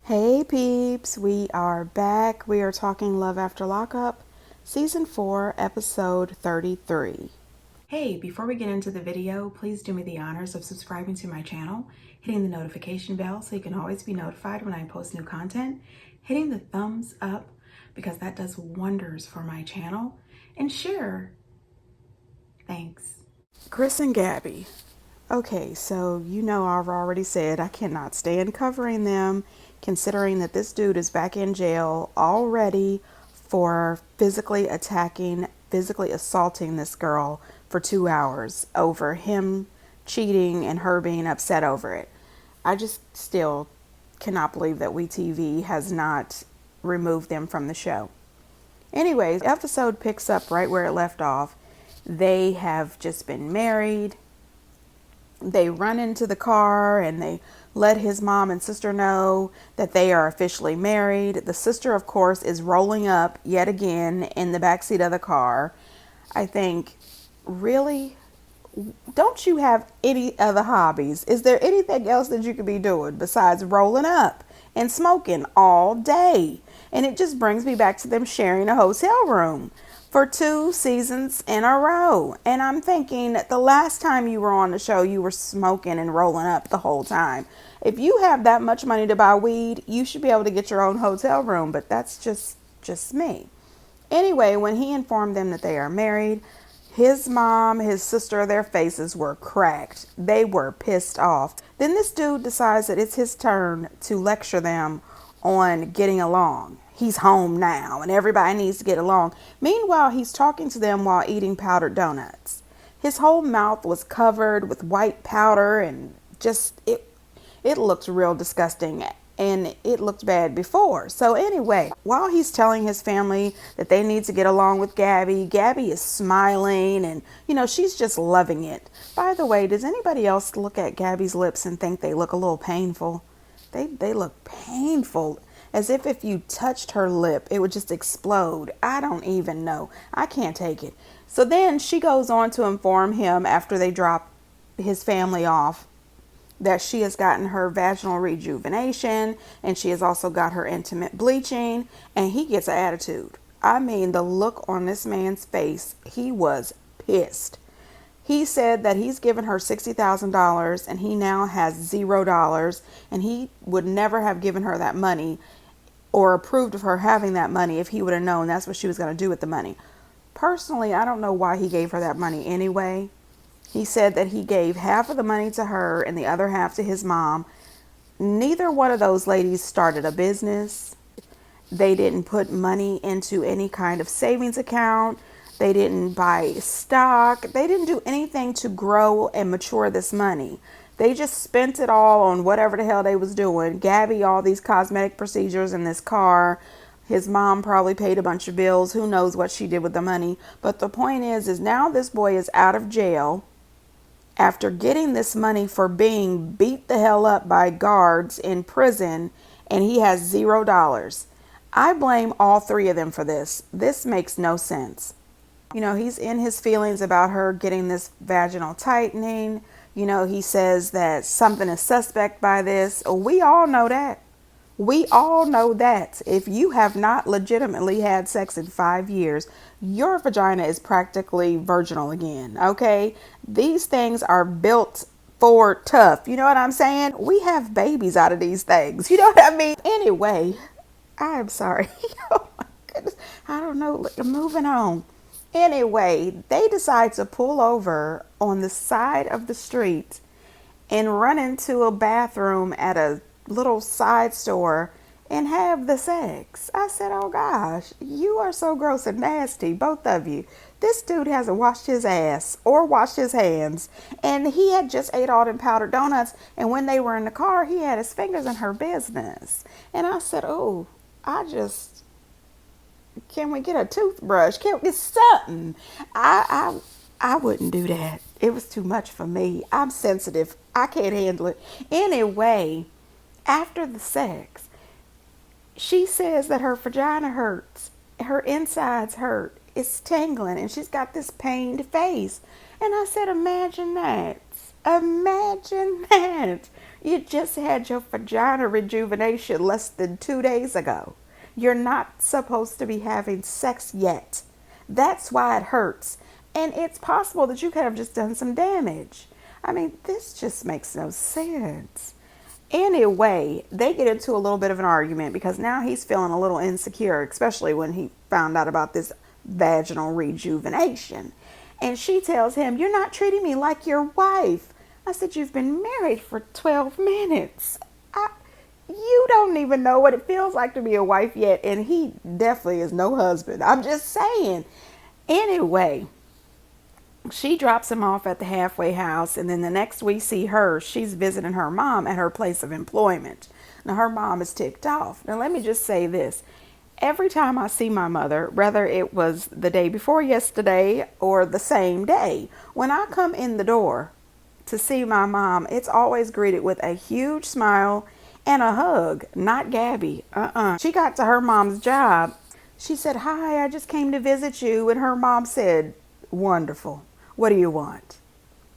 Hey peeps, we are back. We are talking Love After Lockup, Season 4, Episode 33. Hey, before we get into the video, please do me the honors of subscribing to my channel, hitting the notification bell so you can always be notified when I post new content, hitting the thumbs up because that does wonders for my channel, and share. Thanks. Chris and Gabby. Okay, so I've already said I cannot stand covering them, considering that this dude is back in jail already for physically assaulting this girl for 2 hours over him cheating and her being upset over it. I just still cannot believe that WeTV has not removed them from the show. Anyways, the episode picks up right where it left off. They have just been married. They run into the car and they let his mom and sister know that they are officially married. The sister, of course, is rolling up yet again in the backseat of the car. I think, really? Don't you have any other hobbies? Is there anything else that you could be doing besides rolling up and smoking all day? And it just brings me back to them sharing a hotel room for 2 seasons in a row. And I'm thinking, the last time you were on the show, you were smoking and rolling up the whole time. If you have that much money to buy weed, you should be able to get your own hotel room, but that's just me. Anyway, when he informed them that they are married, his mom, his sister, their faces were cracked. They were pissed off. Then this dude decides that it's his turn to lecture them on getting along. He's home now and everybody needs to get along. Meanwhile, he's talking to them while eating powdered donuts. His whole mouth was covered with white powder and it looked real disgusting, and it looked bad before. So anyway, while he's telling his family that they need to get along with Gabby, Gabby is smiling and, she's just loving it. By the way, does anybody else look at Gabby's lips and think they look a little painful? They look painful, as if you touched her lip, it would just explode. I don't even know. I can't take it. So then she goes on to inform him after they drop his family off that she has gotten her vaginal rejuvenation and she has also got her intimate bleaching, and he gets an attitude. I mean, the look on this man's face, he was pissed. He said that he's given her $60,000 and he now has $0, and he would never have given her that money or approved of her having that money if he would have known that's what she was going to do with the money. Personally, I don't know why he gave her that money anyway. He said that he gave half of the money to her and the other half to his mom. Neither one of those ladies started a business. They didn't put money into any kind of savings account. They didn't buy stock. They didn't do anything to grow and mature this money. They just spent it all on whatever the hell they was doing. Gabby, all these cosmetic procedures in this car. His mom probably paid a bunch of bills. Who knows what she did with the money. But the point is now this boy is out of jail after getting this money for being beat the hell up by guards in prison, and he has $0. I blame all 3 of them for this. This makes no sense. He's in his feelings about her getting this vaginal tightening. He says that something is suspect by this. We all know that. We all know that. If you have not legitimately had sex in 5 years, your vagina is practically virginal again, okay? These things are built for tough. You know what I'm saying? We have babies out of these things. You know what I mean? Anyway, I'm sorry. Oh my goodness. I don't know. Moving on. Anyway, they decide to pull over on the side of the street and run into a bathroom at a little side store and have the sex. I said, oh gosh, you are so gross and nasty, both of you. This dude hasn't washed his ass or washed his hands, and he had just ate all them powdered donuts, and when they were in the car, he had his fingers in her business. And I said, oh, can we get a toothbrush? Can we get something? I wouldn't do that. It was too much for me. I'm sensitive. I can't handle it. Anyway, after the sex, she says that her vagina hurts. Her insides hurt. It's tingling and she's got this pained face. And I said, imagine that. Imagine that. You just had your vagina rejuvenation less than 2 days ago. You're not supposed to be having sex yet. That's why it hurts. And it's possible that you could have just done some damage. I mean, this just makes no sense. Anyway, they get into a little bit of an argument because now he's feeling a little insecure, especially when he found out about this vaginal rejuvenation. And she tells him, "You're not treating me like your wife." I said, "You've been married for 12 minutes. You don't even know what it feels like to be a wife yet." And he definitely is no husband. I'm just saying. Anyway, she drops him off at the halfway house, and then the next we see her, she's visiting her mom at her place of employment. Now, her mom is ticked off. Now, let me just say this. Every time I see my mother, whether it was the day before yesterday or the same day, when I come in the door to see my mom, it's always greeted with a huge smile and a hug. Not Gabby. She got to her mom's job. She said, "Hi, I just came to visit you." And her mom said, "Wonderful. What do you want?"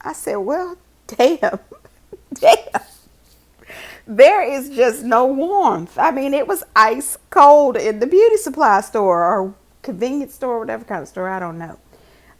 I said, "Well, damn." Damn. There is just no warmth. I mean, it was ice cold in the beauty supply store or convenience store, whatever kind of store, I don't know.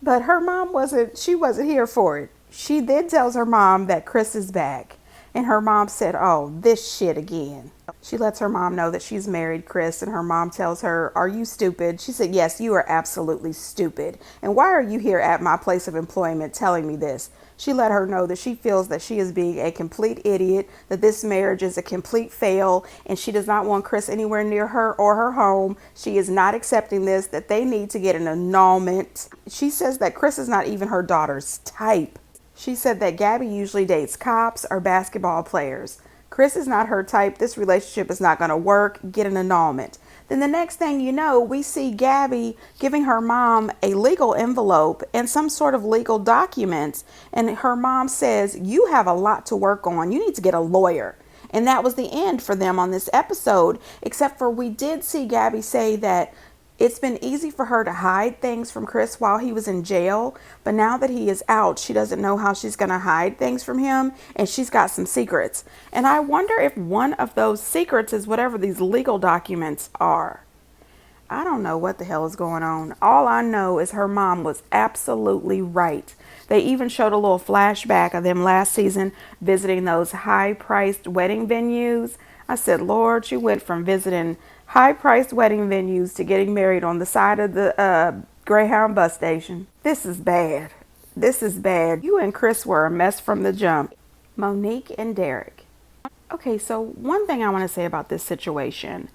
But her mom she wasn't here for it. She then tells her mom that Chris is back. And her mom said, "Oh, this shit again." She lets her mom know that she's married Chris, and her mom tells her, "Are you stupid?" She said, "Yes, you are absolutely stupid. And why are you here at my place of employment telling me this?" She let her know that she feels that she is being a complete idiot, that this marriage is a complete fail, and she does not want Chris anywhere near her or her home. She is not accepting this, that they need to get an annulment. She says that Chris is not even her daughter's type. She said that Gabby usually dates cops or basketball players. Chris is not her type. This relationship is not going to work. Get an annulment. Then the next thing you know, we see Gabby giving her mom a legal envelope and some sort of legal documents. And her mom says, "You have a lot to work on. You need to get a lawyer." And that was the end for them on this episode, except for we did see Gabby say that it's been easy for her to hide things from Chris while he was in jail, but now that he is out, she doesn't know how she's going to hide things from him, and she's got some secrets. And I wonder if one of those secrets is whatever these legal documents are. I don't know what the hell is going on. All I know is her mom was absolutely right. They even showed a little flashback of them last season visiting those high-priced wedding venues. I said, Lord, you went from visiting high-priced wedding venues to getting married on the side of the Greyhound bus station. This is bad. This is bad. You and Chris were a mess from the jump. Monique and Derek. Okay, so one thing I want to say about this situation.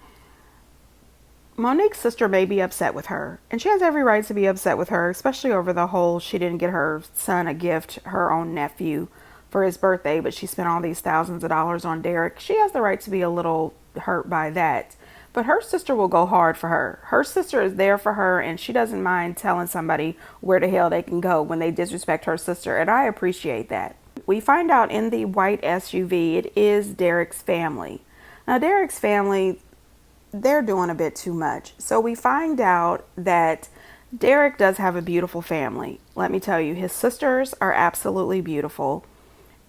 Monique's sister may be upset with her, and she has every right to be upset with her, especially over the whole she didn't get her son a gift, her own nephew, for his birthday, but she spent all these thousands of dollars on Derek. She has the right to be a little hurt by that. But her sister will go hard for her. Her sister is there for her, and she doesn't mind telling somebody where the hell they can go when they disrespect her sister, and I appreciate that. We find out in the white SUV, it is Derek's family. Now, Derek's family, they're doing a bit too much. So we find out that Derek does have a beautiful family. Let me tell you, his sisters are absolutely beautiful.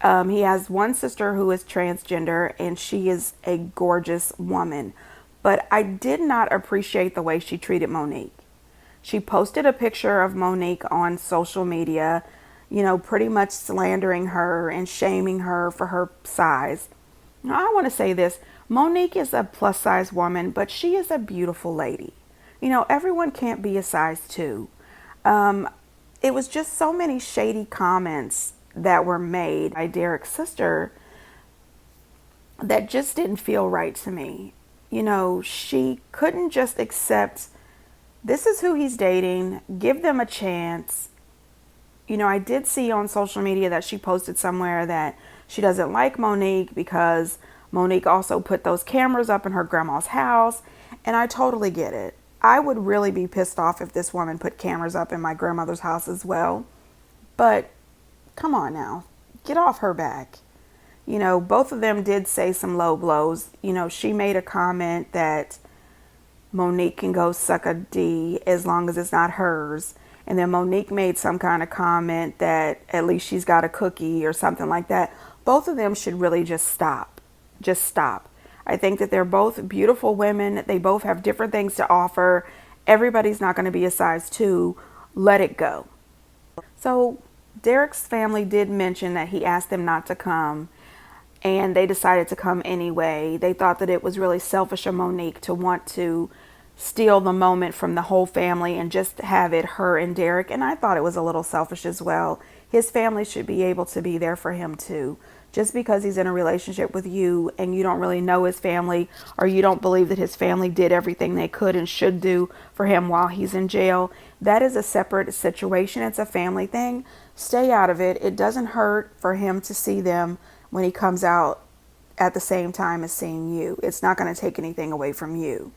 He has one sister who is transgender, and she is a gorgeous woman. But I did not appreciate the way she treated Monique. She posted a picture of Monique on social media, pretty much slandering her and shaming her for her size. Now, I want to say this. Monique is a plus size woman, but she is a beautiful lady. Everyone can't be a size 2. It was just so many shady comments that were made by Derek's sister that just didn't feel right to me. She couldn't just accept this is who he's dating, give them a chance. I did see on social media that she posted somewhere that she doesn't like Monique because Monique also put those cameras up in her grandma's house. And I totally get it. I would really be pissed off if this woman put cameras up in my grandmother's house as well. But come on now, get off her back. Both of them did say some low blows. She made a comment that Monique can go suck a D as long as it's not hers. And then Monique made some kind of comment that at least she's got a cookie or something like that. Both of them should really just stop. Just stop. I think that they're both beautiful women. They both have different things to offer. Everybody's not going to be a size 2. Let it go. So Derek's family did mention that he asked them not to come, and they decided to come anyway. They thought that it was really selfish of Monique to want to steal the moment from the whole family and just have it her and Derek. And I thought it was a little selfish as well. His family should be able to be there for him too. Just because he's in a relationship with you and you don't really know his family, or you don't believe that his family did everything they could and should do for him while he's in jail, that is a separate situation. It's a family thing. Stay out of it. It doesn't hurt for him to see them when he comes out at the same time as seeing you. It's not going to take anything away from you.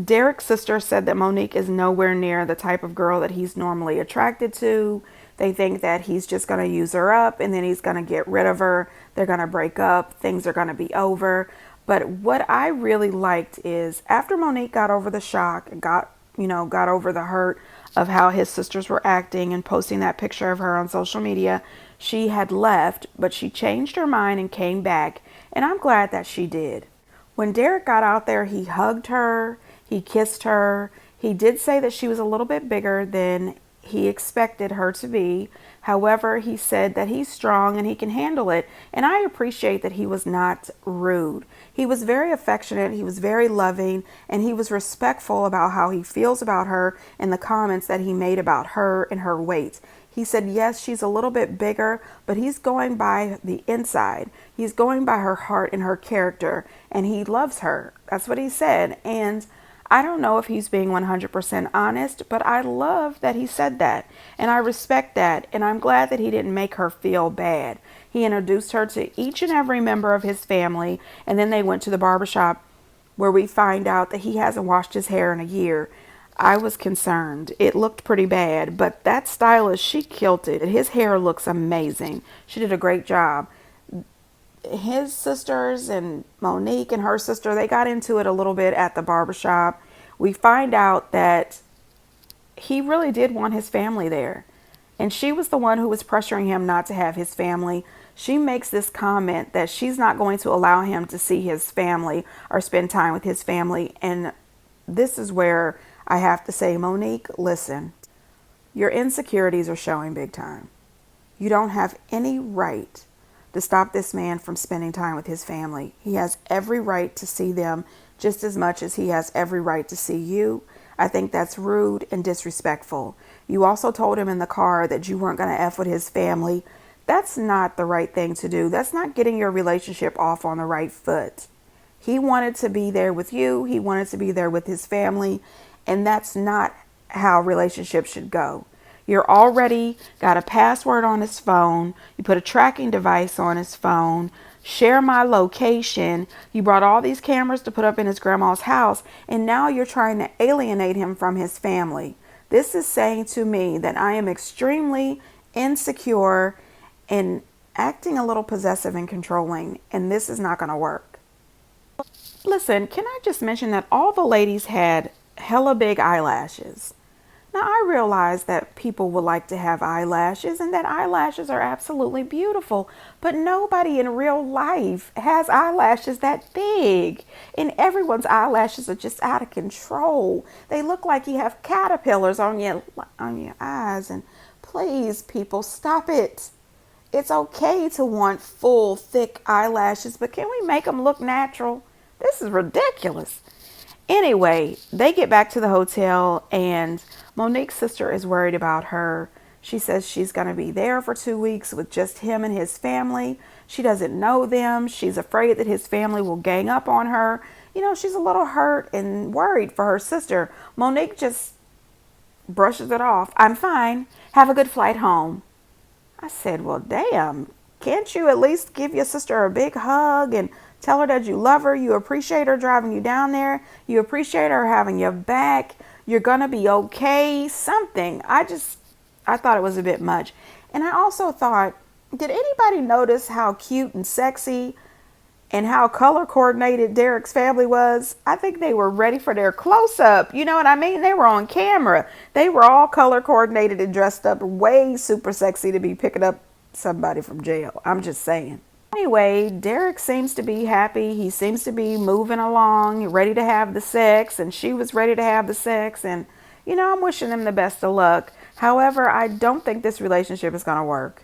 Derek's sister said that Monique is nowhere near the type of girl that he's normally attracted to. They think that he's just going to use her up and then he's going to get rid of her. They're going to break up. Things are going to be over. But what I really liked is after Monique got over the shock and got over the hurt of how his sisters were acting and posting that picture of her on social media, she had left, but she changed her mind and came back. And I'm glad that she did. When Derek got out there, he hugged her. He kissed her. He did say that she was a little bit bigger than he expected her to be. However, he said that he's strong and he can handle it. And I appreciate that he was not rude. He was very affectionate. He was very loving, and he was respectful about how he feels about her and the comments that he made about her and her weight. He said, yes, she's a little bit bigger, but he's going by the inside. He's going by her heart and her character, and he loves her. That's what he said. And I don't know if he's being 100% honest, but I love that he said that. And I respect that. And I'm glad that he didn't make her feel bad. He introduced her to each and every member of his family. And then they went to the barbershop where we find out that he hasn't washed his hair in a year. I was concerned. It looked pretty bad, but that stylist, she killed it. His hair looks amazing. She did a great job. His sisters and Monique and her sister, they got into it a little bit at the barbershop. We find out that he really did want his family there. And she was the one who was pressuring him not to have his family. She makes this comment that she's not going to allow him to see his family or spend time with his family. And this is where I have to say, Monique, listen, your insecurities are showing big time. You don't have any right to stop this man from spending time with his family. He has every right to see them just as much as he has every right to see you. I think that's rude and disrespectful. You also told him in the car that you weren't going to F with his family. That's not the right thing to do. That's not getting your relationship off on the right foot. He wanted to be there with you. He wanted to be there with his family. And that's not how relationships should go. You're already got a password on his phone. You put a tracking device on his phone. Share my location. You brought all these cameras to put up in his grandma's house. And now you're trying to alienate him from his family. This is saying to me that I am extremely insecure and acting a little possessive and controlling. And this is not going to work. Listen, can I just mention that all the ladies had hella big eyelashes? Now, I realize that people would like to have eyelashes and that eyelashes are absolutely beautiful, but nobody in real life has eyelashes that big. And everyone's eyelashes are just out of control. They look like you have caterpillars on your eyes. And please, people, stop it. It's okay to want full, thick eyelashes, but can we make them look natural? This is ridiculous. Anyway, they get back to the hotel and Monique's sister is worried about her. She says she's going to be there for 2 weeks with just him and his family. She doesn't know them. She's afraid that his family will gang up on her. You know, she's a little hurt and worried for her sister. Monique just brushes it off. I'm fine. Have a good flight home. I said, well, damn, can't you at least give your sister a big hug and tell her that you love her, you appreciate her driving you down there, you appreciate her having your back, you're going to be okay, something. I thought it was a bit much. And I also thought, did anybody notice how cute and sexy And how color coordinated Derek's family was. I think they were ready for their close up. You know what I mean? They were on camera. They were all color coordinated and dressed up way super sexy to be picking up somebody from jail. I'm just saying. Anyway, Derek seems to be happy. He seems to be moving along, ready to have the sex, and she was ready to have the sex. And, I'm wishing them the best of luck. However, I don't think this relationship is going to work.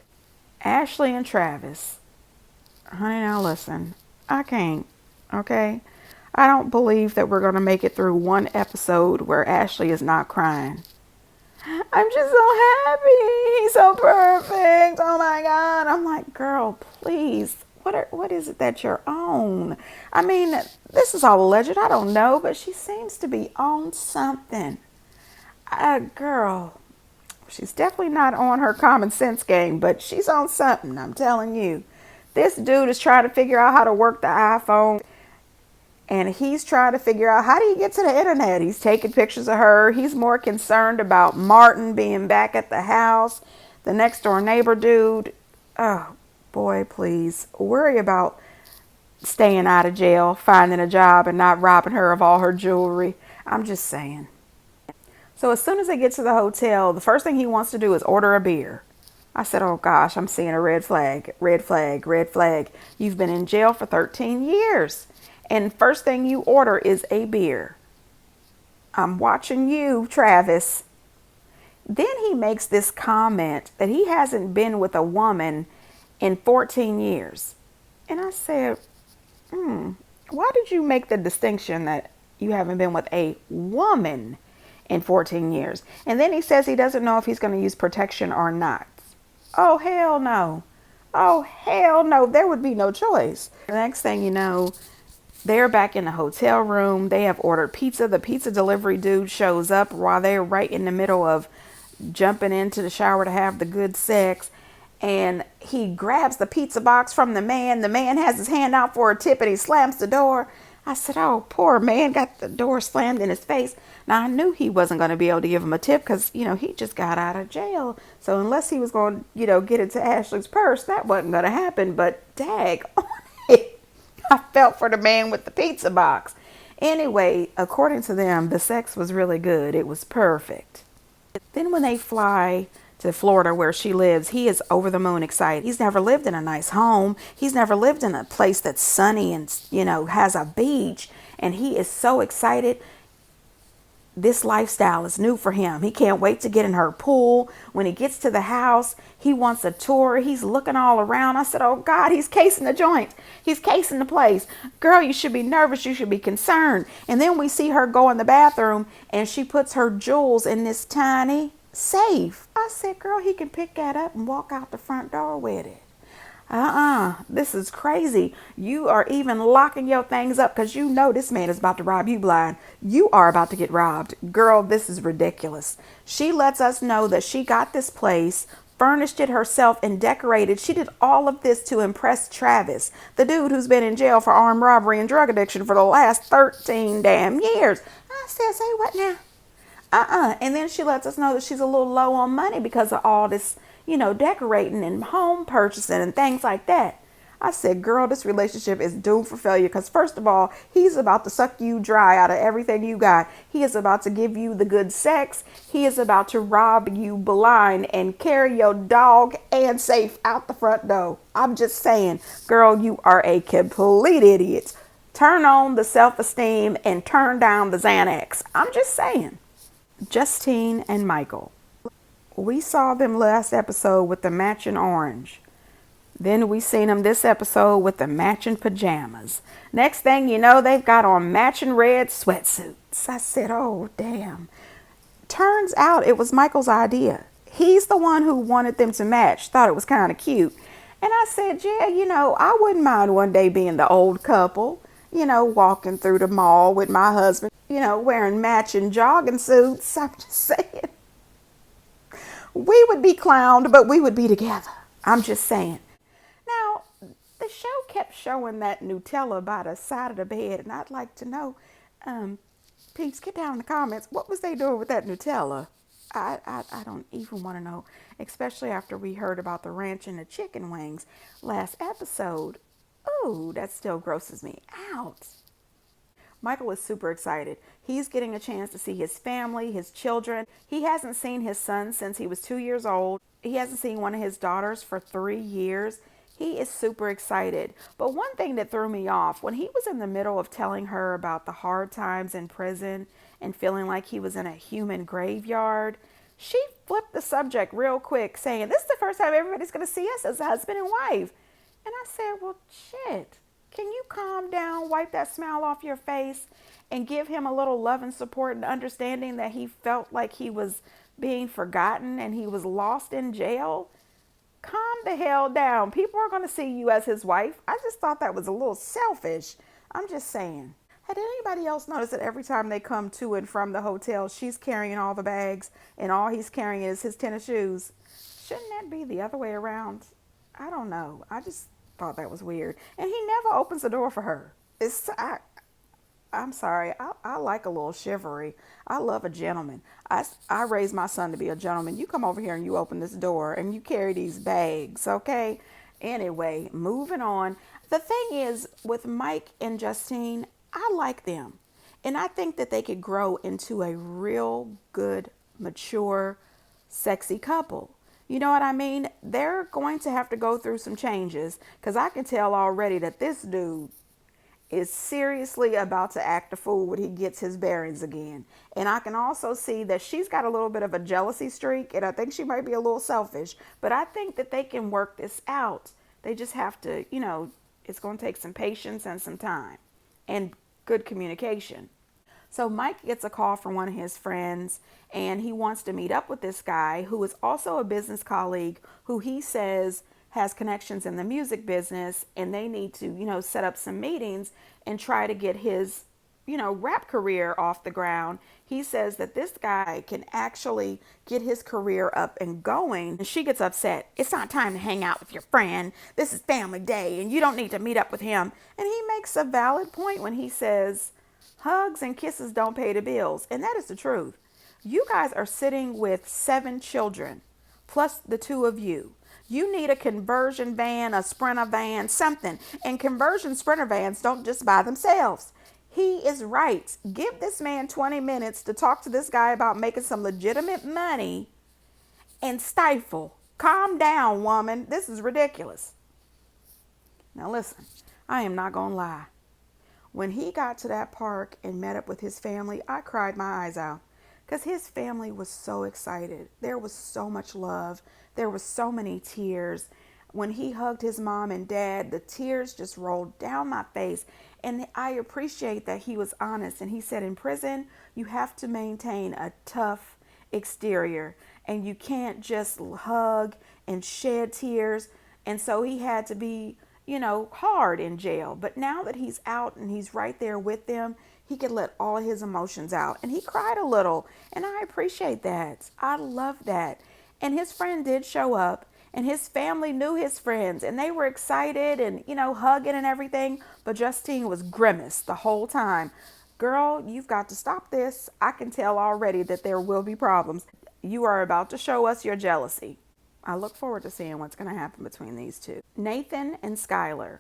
Ashley and Travis. Honey, now listen. I can't, okay? I don't believe that we're going to make it through one episode where Ashley is not crying. I'm just so happy. He's so perfect. Oh my God. I'm like, girl, please. What is it that you're on? I mean, this is all alleged. I don't know, but she seems to be on something. Girl, she's definitely not on her common sense game, but she's on something, I'm telling you. This dude is trying to figure out how to work the iPhone, and he's trying to figure out how do you get to the internet. He's taking pictures of her. He's more concerned about Martin being back at the house. The next door neighbor dude, oh boy, please worry about staying out of jail, finding a job, and not robbing her of all her jewelry. I'm just saying. So as soon as they get to the hotel, the first thing he wants to do is order a beer. I said, oh gosh, I'm seeing a red flag, red flag, red flag. You've been in jail for 13 years. And first thing you order is a beer. I'm watching you, Travis. Then he makes this comment that he hasn't been with a woman in 14 years. And I said, why did you make the distinction that you haven't been with a woman in 14 years? And then he says he doesn't know if he's going to use protection or not. Oh, hell no. Oh, hell no. There would be no choice. The next thing you know, they're back in the hotel room. They have ordered pizza. The pizza delivery dude shows up while they're right in the middle of jumping into the shower to have the good sex. And he grabs the pizza box from the man. The man has his hand out for a tip and he slams the door. I said, oh, poor man, got the door slammed in his face. Now, I knew he wasn't going to be able to give him a tip because, he just got out of jail. So unless he was going to, get into Ashley's purse, that wasn't going to happen. But dag, I felt for the man with the pizza box. Anyway, according to them, the sex was really good. It was perfect. Then when they fly to Florida where she lives, he is over the moon excited. He's never lived in a nice home. He's never lived in a place that's sunny and, has a beach. And he is so excited. This lifestyle is new for him. He can't wait to get in her pool. When he gets to the house, he wants a tour. He's looking all around. I said, oh God, he's casing the joint. He's casing the place. Girl, you should be nervous. You should be concerned. And then we see her go in the bathroom and she puts her jewels in this tiny safe. I said, girl, he can pick that up and walk out the front door with it. This is crazy. You are even locking your things up because you know this man is about to rob you blind. You are about to get robbed. Girl, this is ridiculous. She lets us know that she got this place, furnished it herself, and decorated. She did all of this to impress Travis, the dude who's been in jail for armed robbery and drug addiction for the last 13 damn years. I said, say what now? And then she lets us know that she's a little low on money because of all this, decorating and home purchasing and things like that. I said, girl, this relationship is doomed for failure because first of all, he's about to suck you dry out of everything you got. He is about to give you the good sex. He is about to rob you blind and carry your dog and safe out the front door. I'm just saying, girl, you are a complete idiot. Turn on the self-esteem and turn down the Xanax. I'm just saying. Justine and Michael. We saw them last episode with the matching orange. Then we seen them this episode with the matching pajamas. Next thing you know, they've got on matching red sweatsuits. I said, oh, damn. Turns out it was Michael's idea. He's the one who wanted them to match, thought it was kind of cute. And I said, yeah, I wouldn't mind one day being the old couple, walking through the mall with my husband, wearing matching jogging suits. I'm just saying. We would be clowned, but we would be together. I'm just saying. Now, the show kept showing that Nutella by the side of the bed, and I'd like to know, peeps, get down in the comments, what was they doing with that Nutella? I don't even want to know, especially after we heard about the ranch and the chicken wings last episode. Ooh, that still grosses me out. Michael is super excited. He's getting a chance to see his family, his children. He hasn't seen his son since he was 2 years old. He hasn't seen one of his daughters for 3 years. He is super excited. But one thing that threw me off, when he was in the middle of telling her about the hard times in prison and feeling like he was in a human graveyard, she flipped the subject real quick, saying, "This is the first time everybody's going to see us as a husband and wife." And I said, well, shit. Can you calm down, wipe that smile off your face, and give him a little love and support and understanding that he felt like he was being forgotten and he was lost in jail? Calm the hell down. People are going to see you as his wife. I just thought that was a little selfish. I'm just saying. Had anybody else noticed that every time they come to and from the hotel, she's carrying all the bags and all he's carrying is his tennis shoes? Shouldn't that be the other way around? I don't know. I just thought that was weird. And he never opens the door for her. I'm sorry. I like a little chivalry. I love a gentleman. I raised my son to be a gentleman. You come over here and you open this door and you carry these bags, okay? Anyway, moving on. The thing is, with Mike and Justine, I like them. And I think that they could grow into a real good, mature, sexy couple. You know what I mean? They're going to have to go through some changes because I can tell already that this dude is seriously about to act a fool when he gets his bearings again. And I can also see that she's got a little bit of a jealousy streak, and I think she might be a little selfish, but I think that they can work this out. They just have to, it's going to take some patience and some time and good communication. So Mike gets a call from one of his friends, and he wants to meet up with this guy who is also a business colleague who he says has connections in the music business, and they need to, set up some meetings and try to get his, rap career off the ground. He says that this guy can actually get his career up and going. And she gets upset. "It's not time to hang out with your friend. This is family day and you don't need to meet up with him." And he makes a valid point when he says, hugs and kisses don't pay the bills. And that is the truth. You guys are sitting with 7 children, plus the 2 of you. You need a conversion van, a sprinter van, something. And conversion sprinter vans don't just buy themselves. He is right. Give this man 20 minutes to talk to this guy about making some legitimate money and stifle. Calm down, woman. This is ridiculous. Now listen, I am not going to lie. When he got to that park and met up with his family, I cried my eyes out because his family was so excited. There was so much love. There were so many tears. When he hugged his mom and dad, the tears just rolled down my face. And I appreciate that he was honest. And he said, in prison, you have to maintain a tough exterior and you can't just hug and shed tears. And so he had to be, hard in jail. But now that he's out and he's right there with them, he could let all of his emotions out. And he cried a little. And I appreciate that. I love that. And his friend did show up. And his family knew his friends. And they were excited and, hugging and everything. But Justine was grimaced the whole time. Girl, you've got to stop this. I can tell already that there will be problems. You are about to show us your jealousy. I look forward to seeing what's going to happen between these two. Nathan and Skyler.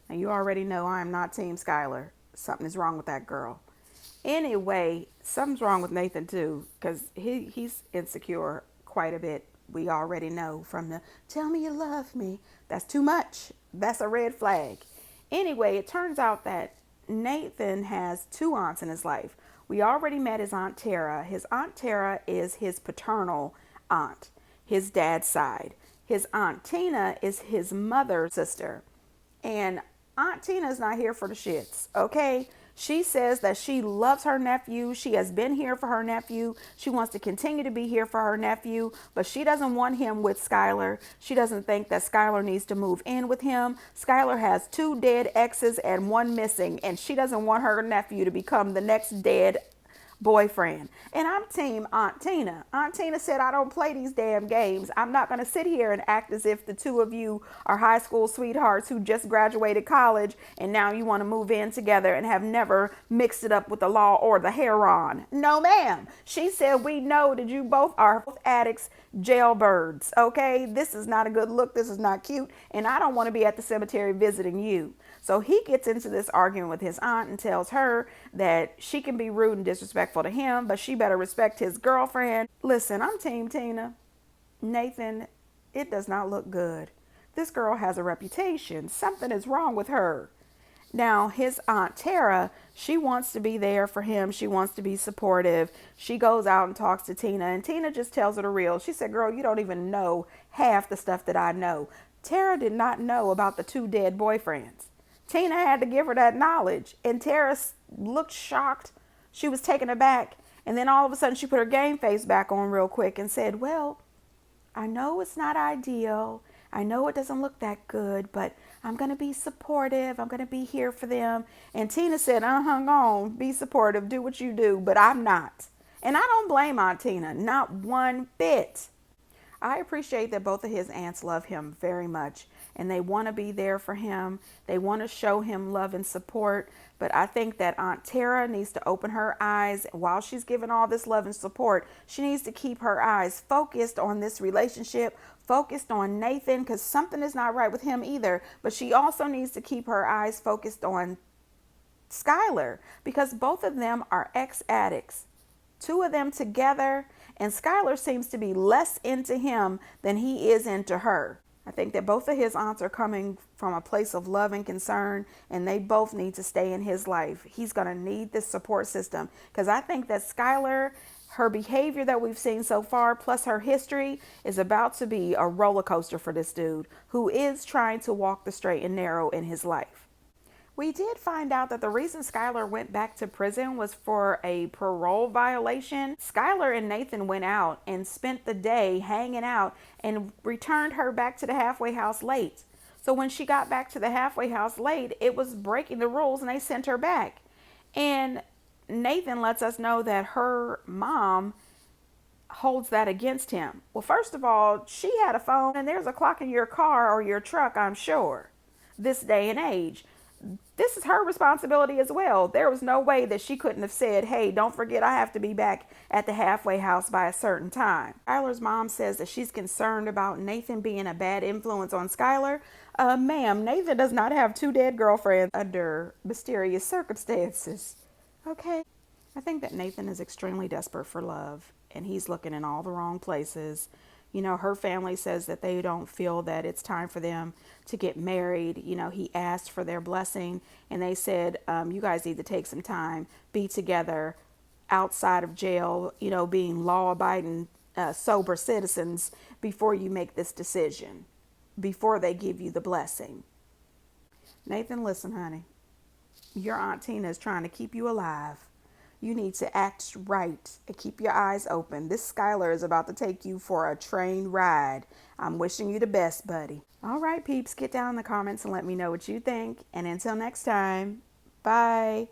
Now, you already know I am not Team Skyler. Something is wrong with that girl. Anyway, something's wrong with Nathan too, because he's insecure quite a bit. We already know from the "tell me you love me." That's too much. That's a red flag. Anyway, it turns out that Nathan has 2 aunts in his life. We already met his Aunt Tara. His Aunt Tara is his paternal aunt, his dad's side. His Aunt Tina is his mother's sister. And Aunt Tina is not here for the shits, okay? She says that she loves her nephew. She has been here for her nephew. She wants to continue to be here for her nephew, but she doesn't want him with Skyler. She doesn't think that Skyler needs to move in with him. Skyler has 2 dead exes and 1 missing, and she doesn't want her nephew to become the next dead boyfriend. And I'm team Aunt Tina. Aunt Tina said, I don't play these damn games. I'm not going to sit here and act as if the two of you are high school sweethearts who just graduated college and now you want to move in together and have never mixed it up with the law or the heron. No, ma'am. She said, we know that you both are both addicts, jailbirds. Okay, this is not a good look. This is not cute. And I don't want to be at the cemetery visiting you. So he gets into this argument with his aunt and tells her that she can be rude and disrespectful to him, but she better respect his girlfriend. Listen, I'm Team Tina. Nathan, it does not look good. This girl has a reputation. Something is wrong with her. Now, his Aunt Tara, she wants to be there for him. She wants to be supportive. She goes out and talks to Tina, and Tina just tells her the real. She said, girl, you don't even know half the stuff that I know. Tara did not know about the 2 dead boyfriends. Tina had to give her that knowledge, and Tara looked shocked. She was taken aback, and then all of a sudden she put her game face back on real quick and said, well, I know it's not ideal. I know it doesn't look that good, but I'm going to be supportive. I'm going to be here for them. And Tina said, hung on, be supportive, do what you do, but I'm not. And I don't blame Aunt Tina, not one bit. I appreciate that both of his aunts love him very much and they want to be there for him. They want to show him love and support. But I think that Aunt Tara needs to open her eyes while she's giving all this love and support. She needs to keep her eyes focused on this relationship, focused on Nathan, because something is not right with him either. But she also needs to keep her eyes focused on Skyler because both of them are ex-addicts. 2 of them together, and Skyler seems to be less into him than he is into her. I think that both of his aunts are coming from a place of love and concern, and they both need to stay in his life. He's going to need this support system because I think that Skyler, her behavior that we've seen so far, plus her history, is about to be a roller coaster for this dude who is trying to walk the straight and narrow in his life. We did find out that the reason Skyler went back to prison was for a parole violation. Skyler and Nathan went out and spent the day hanging out and returned her back to the halfway house late. So when she got back to the halfway house late, it was breaking the rules and they sent her back. And Nathan lets us know that her mom holds that against him. Well, first of all, she had a phone and there's a clock in your car or your truck, I'm sure, this day and age. This is her responsibility as well. There was no way that she couldn't have said, hey, don't forget I have to be back at the halfway house by a certain time. Skyler's mom says that she's concerned about Nathan being a bad influence on Skyler. Ma'am, Nathan does not have 2 dead girlfriends under mysterious circumstances. Okay. I think that Nathan is extremely desperate for love and he's looking in all the wrong places. You know, her family says that they don't feel that it's time for them to get married. You know, he asked for their blessing and they said, you guys need to take some time, be together outside of jail, you know, being law-abiding, sober citizens before you make this decision, before they give you the blessing. Nathan, listen, honey, your Aunt Tina is trying to keep you alive. You need to act right and keep your eyes open. This Skyler is about to take you for a train ride. I'm wishing you the best, buddy. All right, peeps, get down in the comments and let me know what you think. And until next time, bye.